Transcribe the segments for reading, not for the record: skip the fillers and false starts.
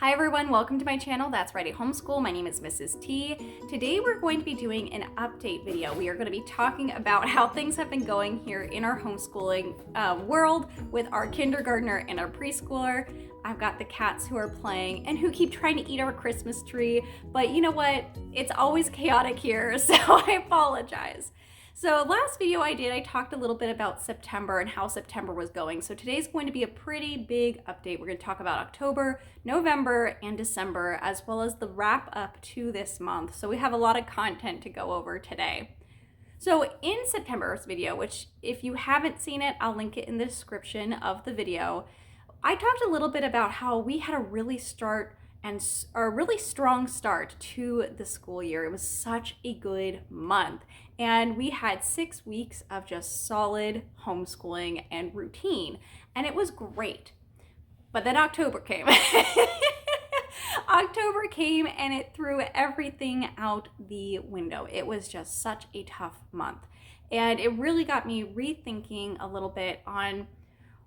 Hi everyone, welcome to my channel, That's Right, Homeschool. My name is Mrs. T. Today we're going to be doing an update video. We are going to be talking about how things have been going here in our homeschooling world with our kindergartner and our preschooler. I've got the cats who are playing and who keep trying to eat our Christmas tree, but you know what? It's always chaotic here, so I apologize. So last video I talked a little bit about September and how September was going. So today's going to be a pretty big update. We're going to talk about October, November, and December, as well as the wrap up to this month. So we have a lot of content to go over today. So in September's video, which if you haven't seen it, I'll link it in the description of the video, I talked a little bit about how we had a really strong start to the school year. It was such a good month. And we had 6 weeks of just solid homeschooling and routine. And it was great. But then October came. October came and it threw everything out the window. It was just such a tough month. And it really got me rethinking a little bit on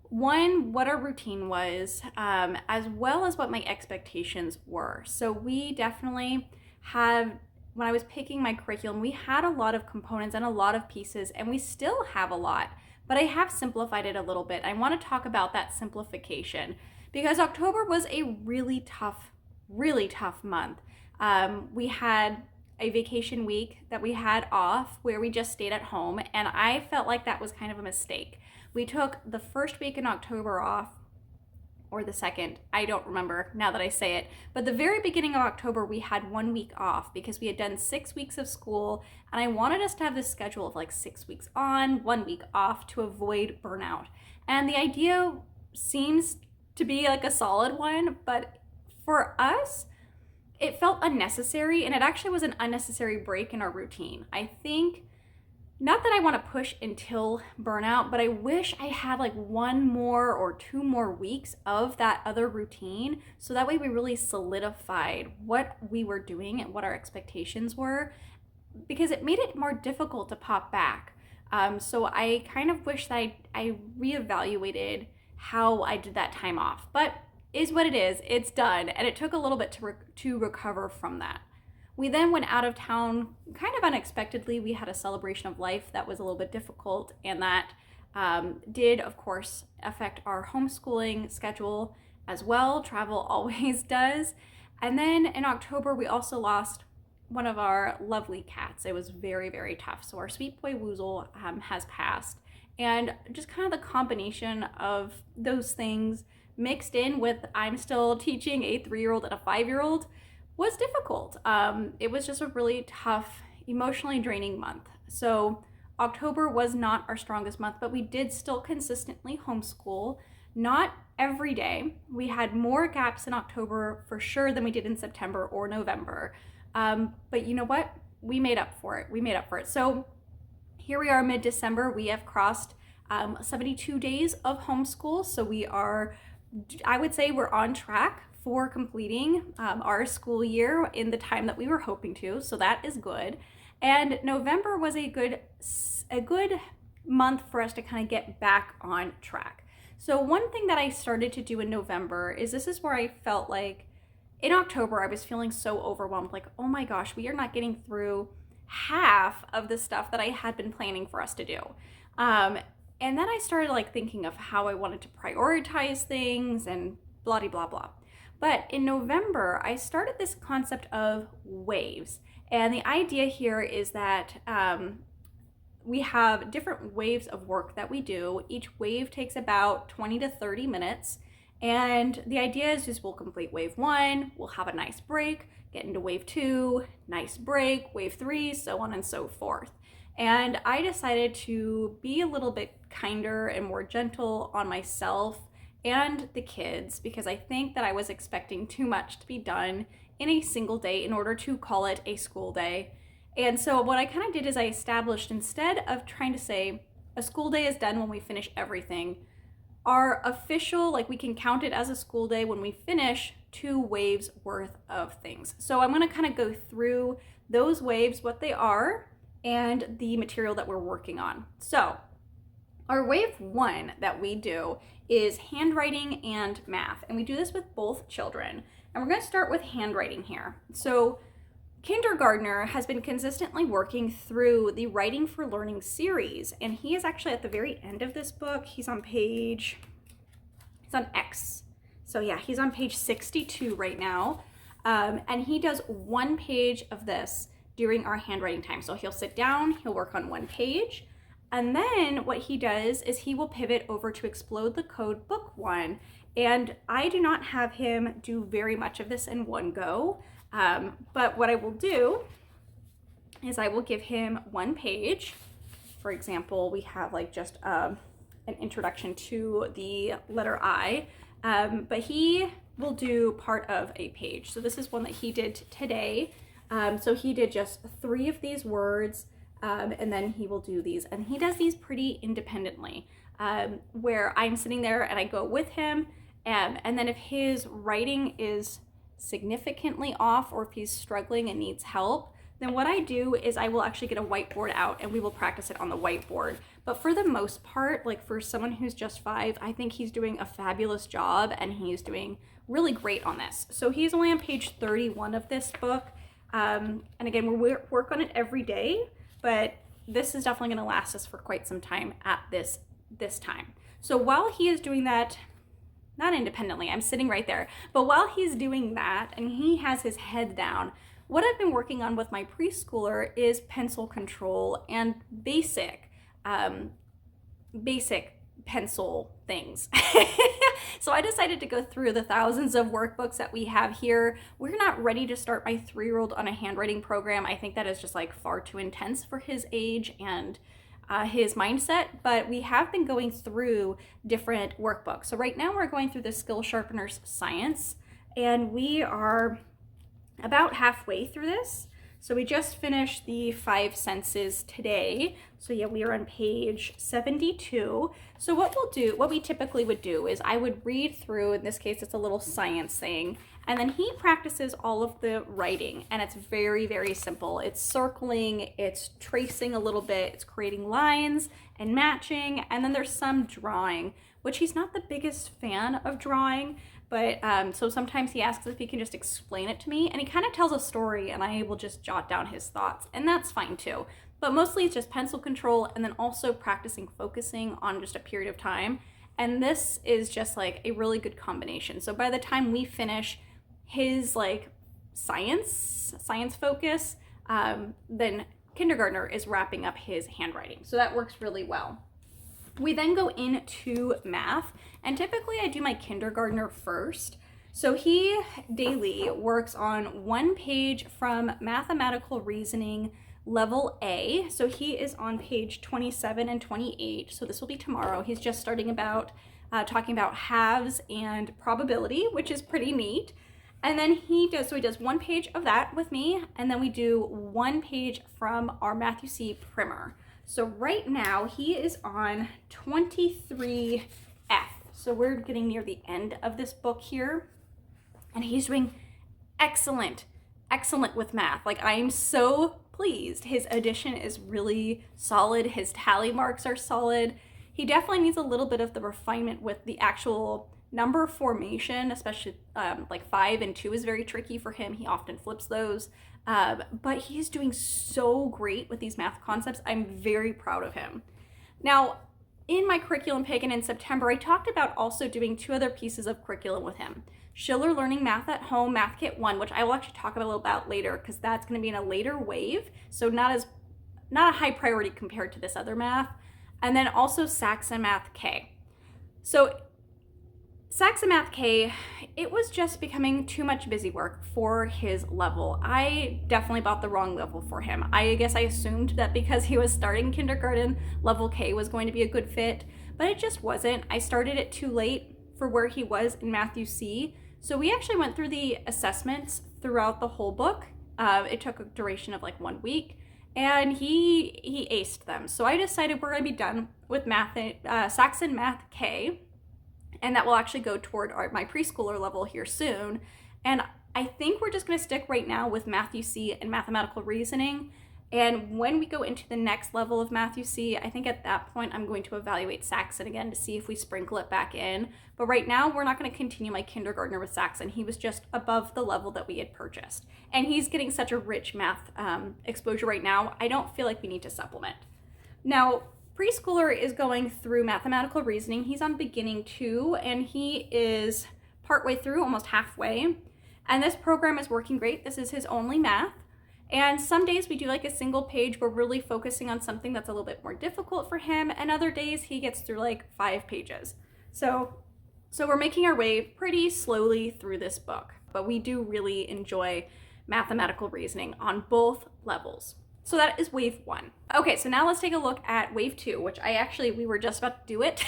one, what our routine was, as well as what my expectations were. So we definitely have, when I was picking my curriculum, we had a lot of components and a lot of pieces, and we still have a lot, but I have simplified it a little bit. I want to talk about that simplification because October was a really tough month. We had a vacation week that we had off where we just stayed at home, and I felt like that was kind of a mistake. We took the first week in October off, or the second, I don't remember now that I say it, but the very beginning of October, we had 1 week off because we had done 6 weeks of school, and I wanted us to have this schedule of like 6 weeks on, 1 week off to avoid burnout. And the idea seems to be like a solid one, but for us, it felt unnecessary, and it actually was an unnecessary break in our routine. I think, not that I want to push until burnout, but I wish I had like 1 more or 2 more weeks of that other routine. So that way we really solidified what we were doing and what our expectations were, because it made it more difficult to pop back. So I kind of wish that I reevaluated how I did that time off, but is what it is. It's done. And it took a little bit to recover from that. We then went out of town kind of unexpectedly. We had a celebration of life that was a little bit difficult, and that did, of course, affect our homeschooling schedule as well. Travel always does. And then in October, we also lost one of our lovely cats. It was very, very tough. So our sweet boy Woozle has passed. And just kind of the combination of those things mixed in with I'm still teaching a 3-year-old and a 5-year-old was difficult. It was just a really tough, emotionally draining month. So October was not our strongest month, but we did still consistently homeschool. Not every day. We had more gaps in October for sure than we did in September or November. But you know what? We made up for it. So here we are mid-December. We have crossed 72 days of homeschool. So we are, I would say we're on track for completing our school year in the time that we were hoping to, so that is good. And November was a good month for us to kind of get back on track. So one thing that I started to do in November is, this is where I felt like in October I was feeling so overwhelmed, like, oh my gosh, we are not getting through half of the stuff that I had been planning for us to do. And then I started like thinking of how I wanted to prioritize things and blah, blah, blah. But in November, I started this concept of waves. And the idea here is that we have different waves of work that we do. Each wave takes about 20 to 30 minutes. And the idea is just we'll complete wave 1, we'll have a nice break, get into wave 2, nice break, wave 3, so on and so forth. And I decided to be a little bit kinder and more gentle on myself and the kids, because I think that I was expecting too much to be done in a single day in order to call it a school day. And so what I kind of did is I established, instead of trying to say a school day is done when we finish everything, our official, like we can count it as a school day when we finish 2 waves worth of things. So I'm going to kind of go through those waves, what they are, and the material that we're working on. So our wave 1 that we do is handwriting and math, and we do this with both children. And we're going to start with handwriting here. So kindergartner has been consistently working through the Writing for Learning series, and he is actually at the very end of this book. He's on X. So yeah, he's on page 62 right now. And he does one page of this during our handwriting time. So he'll sit down, he'll work on one page, and then what he does is he will pivot over to Explode the Code Book 1. And I do not have him do very much of this in one go, but what I will do is I will give him one page. For example, we have like just an introduction to the letter I, but he will do part of a page. So this is one that he did today. So he did just 3 of these words, and then he will do these. And he does these pretty independently, where I'm sitting there and I go with him. And then if his writing is significantly off or if he's struggling and needs help, then what I do is I will actually get a whiteboard out and we will practice it on the whiteboard. But for the most part, like for someone who's just 5, I think he's doing a fabulous job and he's doing really great on this. So he's only on page 31 of this book. And again, we work on it every day, but this is definitely going to last us for quite some time at this time. So while he is doing that, not independently, I'm sitting right there, but while he's doing that and he has his head down, what I've been working on with my preschooler is pencil control and basic pencil things. So I decided to go through the thousands of workbooks that we have here. We're not ready to start my 3-year-old on a handwriting program. I think that is just like far too intense for his age and his mindset, but we have been going through different workbooks. So right now we're going through the Skill Sharpeners Science, and we are about halfway through this. So we just finished the 5 senses today. So yeah, we are on page 72. So what we typically would do is I would read through, in this case, it's a little science thing, and then he practices all of the writing, and it's very, very simple. It's circling, it's tracing a little bit, it's creating lines and matching, and then there's some drawing, which he's not the biggest fan of drawing, but so sometimes he asks if he can just explain it to me, and he kind of tells a story and I will just jot down his thoughts, and that's fine too. But mostly it's just pencil control and then also practicing focusing on just a period of time. And this is just like a really good combination. So by the time we finish his like science focus, then kindergartner is wrapping up his handwriting. So that works really well. We then go into math, and typically I do my kindergartner first. So he daily works on one page from Mathematical Reasoning Level A. So he is on page 27 and 28. So this will be tomorrow. He's just starting talking about halves and probability, which is pretty neat. And then he does one page of that with me, and then we do one page from our Matthew C. primer. So right now he is on 23F. So we're getting near the end of this book here, and he's doing excellent with math. Like, I'm so pleased. His addition is really solid. His tally marks are solid. He definitely needs a little bit of the refinement with the actual number formation, especially like 5 and 2 is very tricky for him. He often flips those. But he's doing so great with these math concepts. I'm very proud of him. Now, in my curriculum packet in September, I talked about also doing 2 other pieces of curriculum with him. Schiller Learning Math at Home, Math Kit 1, which I will actually talk a little about later because that's going to be in a later wave. So not a high priority compared to this other math. And then also Saxon Math K. So Saxon Math K, it was just becoming too much busy work for his level. I definitely bought the wrong level for him. I guess I assumed that because he was starting kindergarten, level K was going to be a good fit, but it just wasn't. I started it too late for where he was in Matthew C. So we actually went through the assessments throughout the whole book. It took a duration of like 1 week, and he aced them. So I decided we're going to be done with Saxon Math K, and that will actually go toward my preschooler level here soon. And I think we're just going to stick right now with Matthew C and Mathematical Reasoning. And when we go into the next level of math, you see, I think at that point I'm going to evaluate Saxon again to see if we sprinkle it back in. But right now we're not going to continue my kindergartner with Saxon. He was just above the level that we had purchased. And he's getting such a rich math exposure right now, I don't feel like we need to supplement. Now, preschooler is going through mathematical reasoning. He's on beginning 2, and he is partway through, almost halfway. And this program is working great. This is his only math. And some days we do like a single page. We're really focusing on something that's a little bit more difficult for him. And other days he gets through like 5 pages. So we're making our way pretty slowly through this book. But we do really enjoy mathematical reasoning on both levels. So that is wave 1. Okay, so now let's take a look at wave 2, which we were just about to do it.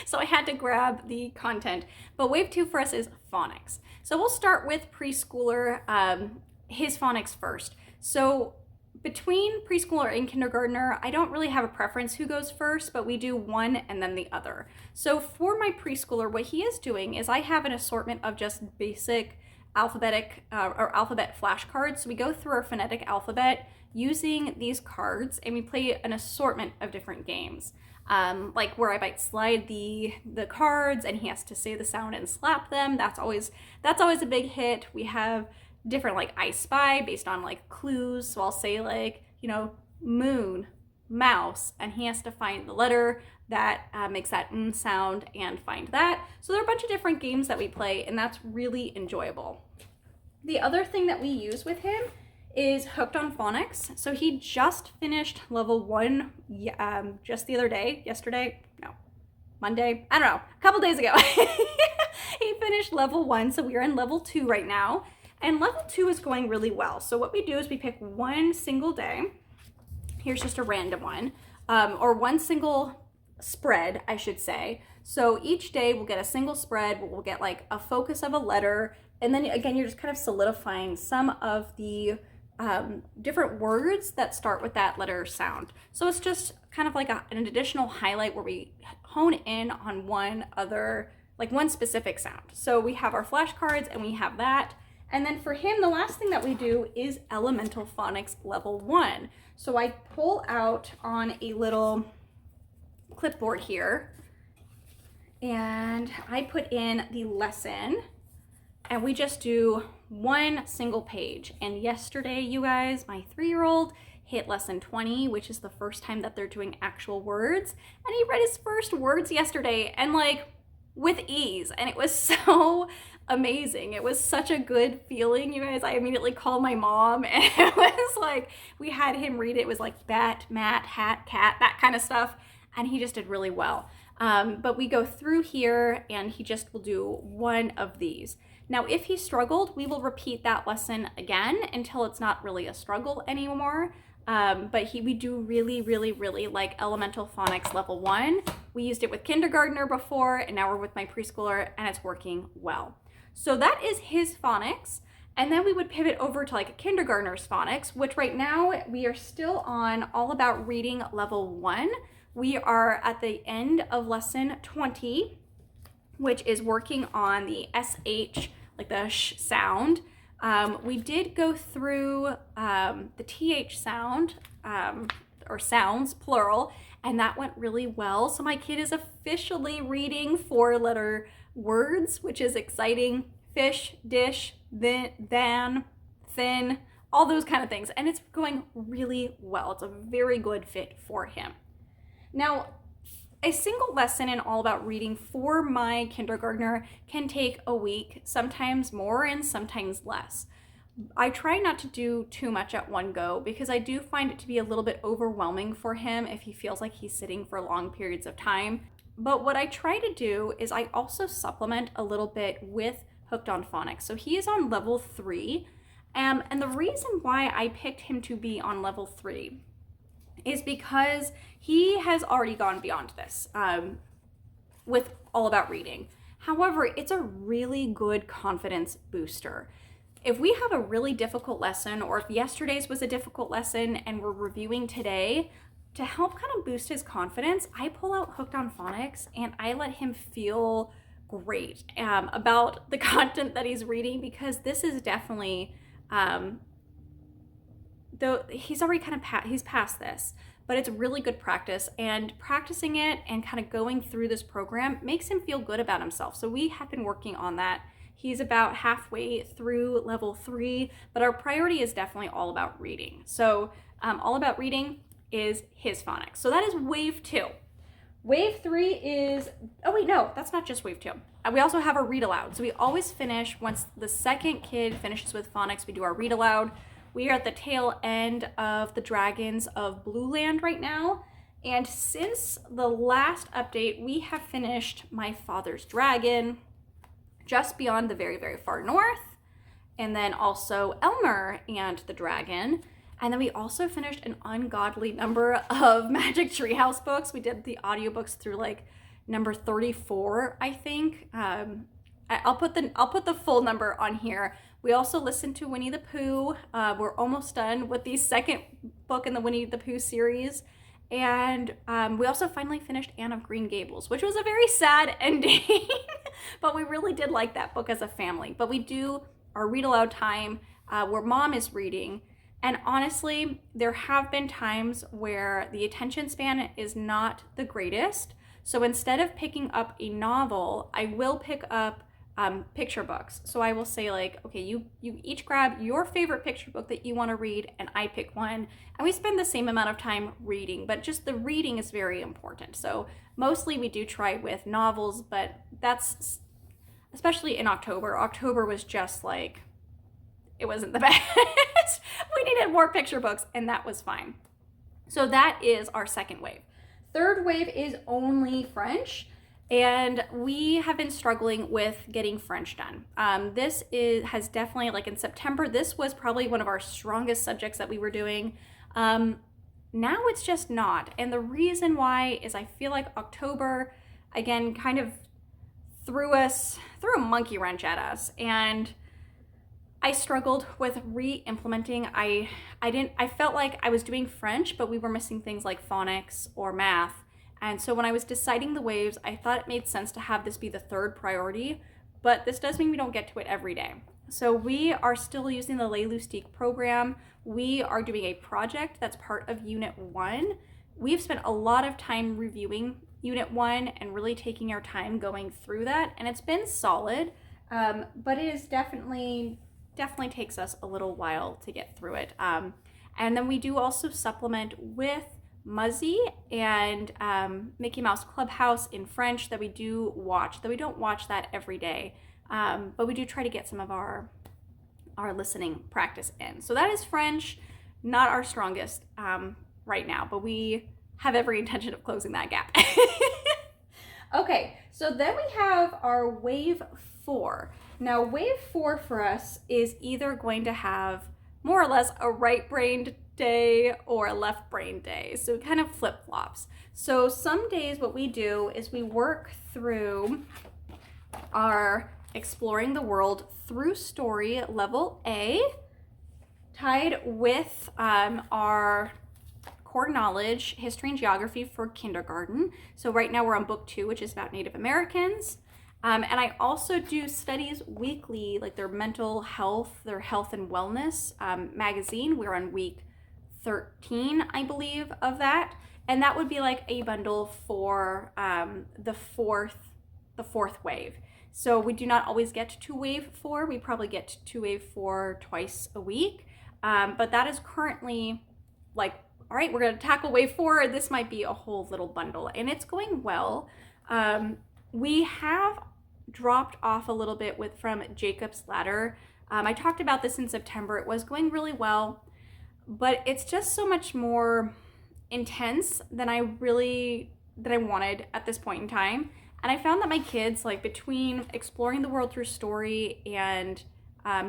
So I had to grab the content. But wave 2 for us is phonics. So we'll start with preschooler, his phonics first. So between preschooler and kindergartner, I don't really have a preference who goes first, but we do one and then the other. So for my preschooler, what he is doing is I have an assortment of just basic alphabet flashcards. So we go through our phonetic alphabet using these cards, and we play an assortment of different games. Like where I might slide the cards and he has to say the sound and slap them. That's always a big hit. We have different like I Spy based on like clues. So I'll say like, moon, mouse, and he has to find the letter that makes that sound and find that. So there are a bunch of different games that we play, and that's really enjoyable. The other thing that we use with him is Hooked on Phonics. So he just finished level 1 just the other day, Monday, I don't know, a couple days ago. He finished level 1, so we're in level 2 right now. And level 2 is going really well. So what we do is we pick one single day. Here's just a random one, or one single spread, I should say. So each day we'll get a single spread, we'll get like a focus of a letter, and then again, you're just kind of solidifying some of the different words that start with that letter sound. So it's just kind of like an additional highlight where we hone in on one specific sound. So we have our flashcards and we have that. And then for him, the last thing that we do is Elemental Phonics Level 1. So I pull out on a little clipboard here, and I put in the lesson, and we just do one single page. And yesterday, you guys, my 3-year-old hit lesson 20, which is the first time that they're doing actual words. And he read his first words yesterday, and like with ease, and it was so amazing. It was such a good feeling, you guys. I immediately called my mom, and it was like, we had him read it. It was like bat, mat, hat, cat, that kind of stuff, and he just did really well. But we go through here, and he just will do one of these. Now, if he struggled, we will repeat that lesson again until it's not really a struggle anymore. But we do really, really, really like Elemental Phonics Level 1. We used it with kindergartner before, and now we're with my preschooler, and it's working well. So that is his phonics. And then we would pivot over to like a kindergartner's phonics, which right now we are still on All About Reading Level 1. We are at the end of lesson 20, which is working on the SH, like the sh sound. We did go through the TH sound, or sounds, plural, and that went really well. So my kid is officially reading 4-letter words, which is exciting. Fish, dish, than, thin, all those kind of things. And it's going really well. It's a very good fit for him. Now, a single lesson in All About Reading for my kindergartner can take a week, sometimes more and sometimes less. I try not to do too much at one go because I do find it to be a little bit overwhelming for him if he feels like he's sitting for long periods of time. But what I try to do is I also supplement a little bit with Hooked on Phonics. So he is on level 3. And the reason why I picked him to be on level 3 is because he has already gone beyond this with All About Reading. However, it's a really good confidence booster. If we have a really difficult lesson, or if yesterday's was a difficult lesson and we're reviewing today, to help kind of boost his confidence, I pull out Hooked on Phonics and I let him feel great about the content that he's reading, because this is definitely though he's already kind of he's past this, but it's really good practice, and practicing it and kind of going through this program makes him feel good about himself. So we have been working on that. He's about halfway through level 3, but our priority is definitely all about reading. So all about reading is his phonics. So that is wave 2. Wave 3 is, oh wait, no, that's not just wave 2. We also have our read aloud. So we always finish, once the second kid finishes with phonics, we do our read aloud. We are at the tail end of the Dragons of Blue Land right now. And since the last update, we have finished My Father's Dragon, Just Beyond the Very, Very Far North, and then also Elmer and the Dragon. And then we also finished an ungodly number of Magic Treehouse books. We did the audiobooks through like number 34, I think. I'll put the full number on here. We also listened to Winnie the Pooh. We're almost done with the second book in the Winnie the Pooh series. And we also finally finished Anne of Green Gables, which was a very sad ending, but we really did like that book as a family. But we do our read aloud time where mom is reading. And honestly, there have been times where the attention span is not the greatest. So instead of picking up a novel, I will pick up picture books. So I will say like, okay, you each grab your favorite picture book that you want to read, and I pick one. And we spend the same amount of time reading, but just the reading is very important. So mostly we do try with novels, but that's, especially in October. October was just like, it wasn't the best. We needed more picture books, and that was fine. So that is our second wave. Third wave is only French, and we have been struggling with getting French done. This has definitely, like in September, this was probably one of our strongest subjects that we were doing. Now it's just not. And the reason why is I feel like October, again, kind of threw a monkey wrench at us, and I struggled with re-implementing. I felt like I was doing French, but we were missing things like phonics or math. And so when I was deciding the waves, I thought it made sense to have this be the third priority, but this does mean we don't get to it every day. So we are still using the Les Loustiques program. We are doing a project that's part of Unit 1. We've spent a lot of time reviewing Unit 1 and really taking our time going through that, and it's been solid, but it is definitely takes us a little while to get through it. And then we do also supplement with Muzzy and Mickey Mouse Clubhouse in French that we do watch, though we don't watch that every day, but we do try to get some of our listening practice in. So that is French, not our strongest right now, but we have every intention of closing that gap. Okay, so then we have our wave 4. Now, wave 4 for us is either going to have more or less a right-brained day or a left-brained day. So it kind of flip-flops. So some days what we do is we work through our Exploring the World Through Story Level A, tied with our Core Knowledge, History and Geography for kindergarten. So right now we're on book 2, which is about Native Americans. And I also do Studies Weekly, like their mental health, their health and wellness magazine. We're on week 13, I believe, of that. And that would be like a bundle for the fourth wave. So we do not always get to wave 4. We probably get to wave 4 twice a week. But that is currently like, all right, we're going to tackle wave 4. This might be a whole little bundle, and it's going well. We have dropped off a little bit from Jacob's Ladder. I talked about this in September. It was going really well, but it's just so much more intense than I wanted at this point in time. And I found that my kids, like between Exploring the World Through Story and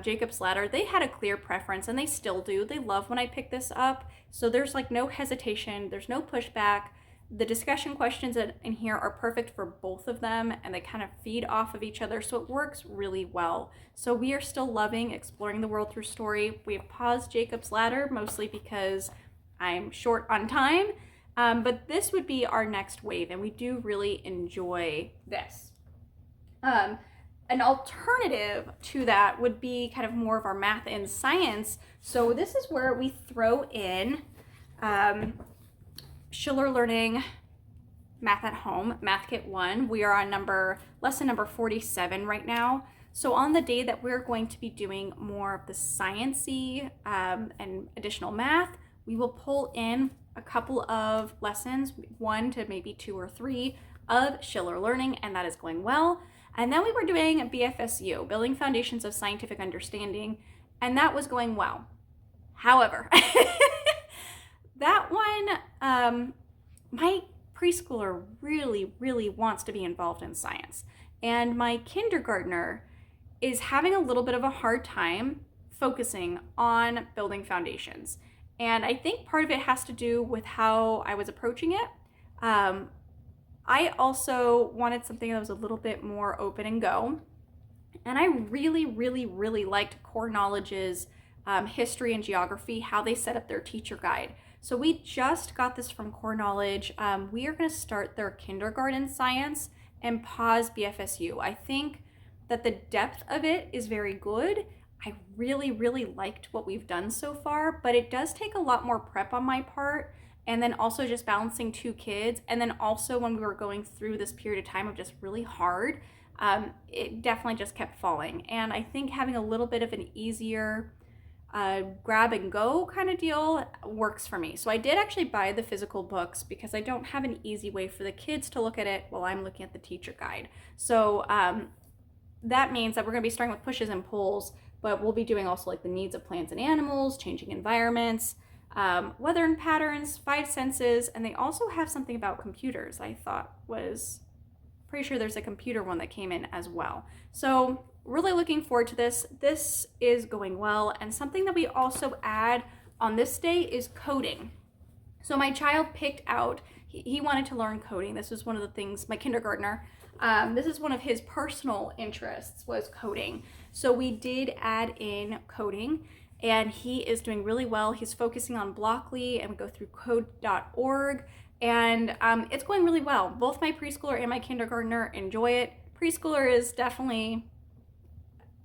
Jacob's Ladder, they had a clear preference, and they still do. They love when I pick this up. So there's like no hesitation. There's no pushback. The discussion questions in here are perfect for both of them, and they kind of feed off of each other, so it works really well. So we are still loving Exploring the World Through Story. We have paused Jacob's Ladder, mostly because I'm short on time, but this would be our next wave, and we do really enjoy this. an alternative to that would be kind of more of our math and science. So this is where we throw in Schiller Learning Math at Home, Math Kit 1. We are on lesson number 47 right now. So on the day that we're going to be doing more of the science-y and additional math, we will pull in a couple of lessons, 1 to maybe 2 or 3 of Schiller Learning, and that is going well. And then we were doing BFSU, Building Foundations of Scientific Understanding, and that was going well. However, that one, my preschooler really, really wants to be involved in science. And my kindergartner is having a little bit of a hard time focusing on building foundations. And I think part of it has to do with how I was approaching it. I also wanted something that was a little bit more open and go. And I really, really, really liked Core Knowledge's history and geography, how they set up their teacher guide. So we just got this from Core Knowledge. We are going to start their kindergarten science and pause BFSU. I think that the depth of it is very good. I really, really liked what we've done so far, but it does take a lot more prep on my part. And then also just balancing 2 kids. And then also when we were going through this period of time of just really hard, it definitely just kept falling. And I think having a little bit of an easier grab and go kind of deal works for me. So I did actually buy the physical books because I don't have an easy way for the kids to look at it while I'm looking at the teacher guide. So that means that we're going to be starting with pushes and pulls, but we'll be doing also like the needs of plants and animals, changing environments, weather and patterns, 5 senses, and they also have something about computers. I thought was pretty sure there's a computer one that came in as well. So really looking forward to this. This is going well, and something that we also add on this day is coding. So my child picked out, he wanted to learn coding. This was one of the things, my kindergartner, this is one of his personal interests was coding. So we did add in coding, and he is doing really well. He's focusing on Blockly, and we go through code.org, and it's going really well. Both my preschooler and my kindergartner enjoy it. Preschooler is definitely,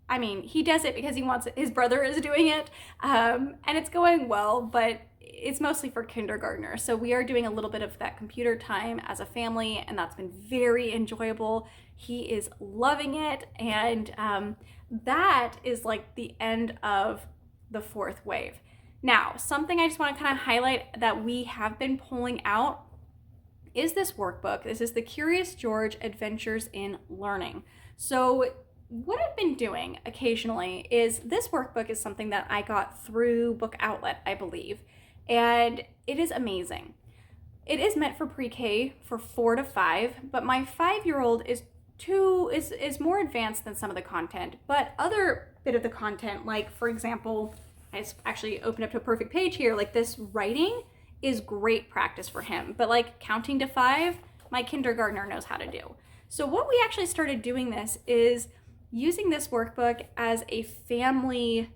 I mean, he does it because he wants it. His brother is doing it, and it's going well, but it's mostly for kindergartner. So we are doing a little bit of that computer time as a family, and that's been very enjoyable. He is loving it, and that is like the end of the 4th wave. Now, something I just want to kind of highlight that we have been pulling out is this workbook. This is the Curious George Adventures in Learning. So what I've been doing occasionally is this workbook is something that I got through Book Outlet, I believe, and it is amazing. It is meant for pre-K for 4 to 5, but my 5-year-old is more advanced than some of the content, but other bit of the content, like for example, I just actually opened up to a perfect page here, like this writing is great practice for him, but like counting to 5, my kindergartner knows how to do. So what we actually started doing this is using this workbook as a family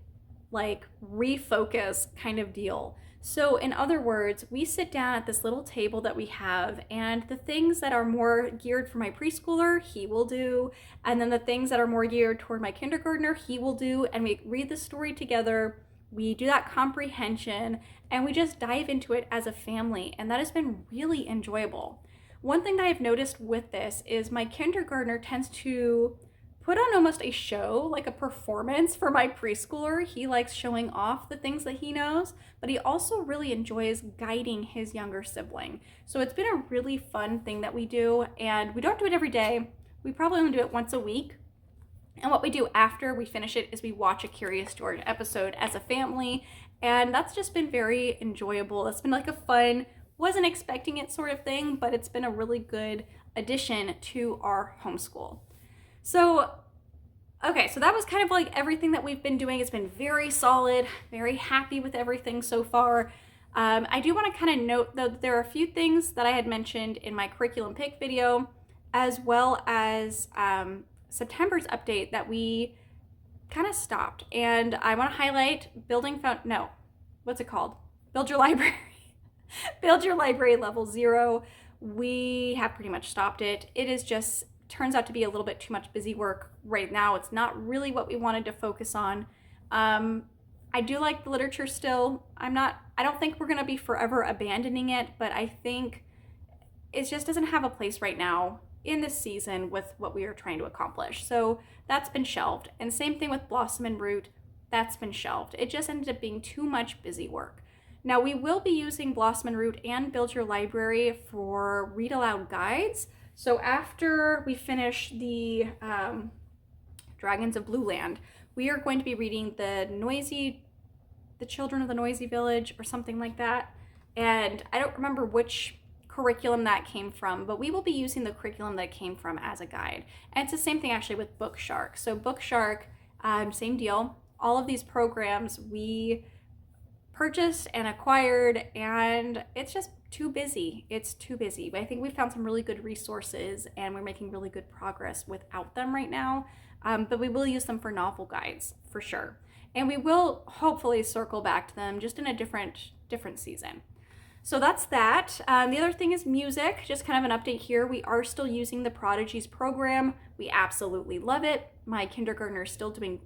like refocus kind of deal. So in other words, we sit down at this little table that we have, and the things that are more geared for my preschooler, he will do. And then the things that are more geared toward my kindergartner, he will do. And we read the story together. We do that comprehension, and we just dive into it as a family. And that has been really enjoyable. One thing that I've noticed with this is my kindergartner tends to put on almost a show, like a performance for my preschooler. He likes showing off the things that he knows, but he also really enjoys guiding his younger sibling. So it's been a really fun thing that we do, and we don't do it every day. We probably only do it once a week. And what we do after we finish it is we watch a Curious George episode as a family, and that's just been very enjoyable. It's been like a fun, wasn't expecting it sort of thing, but it's been a really good addition to our homeschool. So, okay, so that was kind of like everything that we've been doing. It's been very solid, very happy with everything so far. I do want to kind of note, though, that there are a few things that I had mentioned in my curriculum pick video, as well as September's update that we kind of stopped. And I want to highlight Build Your Library. Build Your Library Level 0. We have pretty much stopped it. It is just turns out to be a little bit too much busy work right now. It's not really what we wanted to focus on. I do like the literature still. I don't think we're gonna be forever abandoning it, but I think it just doesn't have a place right now in this season with what we are trying to accomplish. So that's been shelved. And same thing with Blossom and Root, that's been shelved. It just ended up being too much busy work. Now we will be using Blossom and Root and Build Your Library for read aloud guides. So after we finish the Dragons of Blue Land, we are going to be reading the Children of the Noisy Village or something like that. And I don't remember which curriculum that came from, but we will be using the curriculum that it came from as a guide. And it's the same thing actually with Bookshark. So Bookshark, same deal. All of these programs we purchased and acquired, and it's just too busy. It's too busy. But I think we found some really good resources and we're making really good progress without them right now. But we will use them for novel guides for sure. And we will hopefully circle back to them just in a different season. So that's that. The other thing is music, just kind of an update here. We are still using the Prodigies program. We absolutely love it. My kindergartner is still doing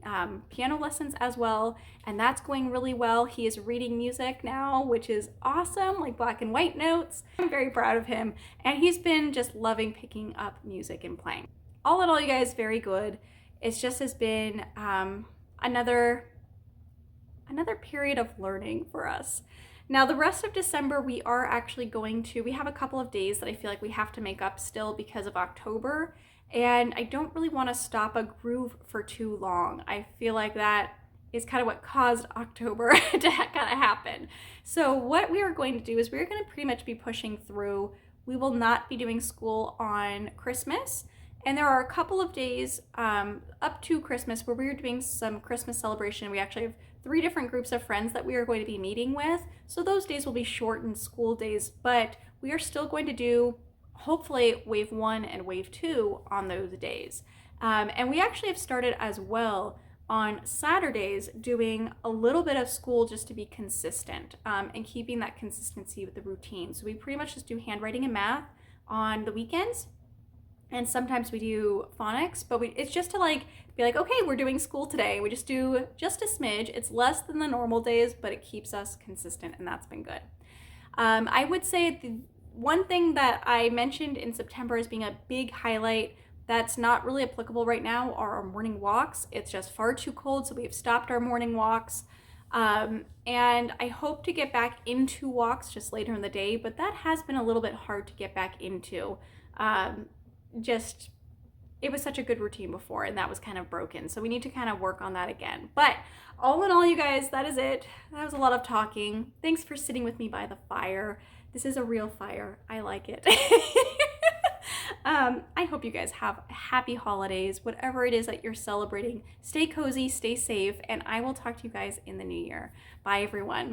piano lessons as well, and that's going really well. He is reading music now, which is awesome, like black and white notes. I'm very proud of him, and he's been just loving picking up music and playing. All in all, you guys, very good. It just has been another period of learning for us. Now, the rest of December, we are actually we have a couple of days that I feel like we have to make up still because of October, and I don't really want to stop a groove for too long. I feel like that is kind of what caused October to kind of happen. So what we are going to do is we're going to pretty much be pushing through. We will not be doing school on Christmas, and there are a couple of days up to Christmas where we're doing some Christmas celebration. We actually have 3 different groups of friends that we are going to be meeting with. So those days will be shortened school days, but we are still going to do hopefully wave 1 and wave 2 on those days. And we actually have started as well on Saturdays doing a little bit of school just to be consistent and keeping that consistency with the routine. So we pretty much just do handwriting and math on the weekends. And sometimes we do phonics, but it's just to be like, okay, we're doing school today. We just do just a smidge. It's less than the normal days, but it keeps us consistent, and that's been good. I would say the one thing that I mentioned in September as being a big highlight that's not really applicable right now are our morning walks. It's just far too cold, so we've stopped our morning walks. And I hope to get back into walks just later in the day, but that has been a little bit hard to get back into. It was such a good routine before, and that was kind of broken. So we need to kind of work on that again. But all in all, you guys, that is it. That was a lot of talking. Thanks for sitting with me by the fire. This is a real fire. I like it. I hope you guys have happy holidays, whatever it is that you're celebrating. Stay cozy, stay safe, and I will talk to you guys in the new year. Bye, everyone.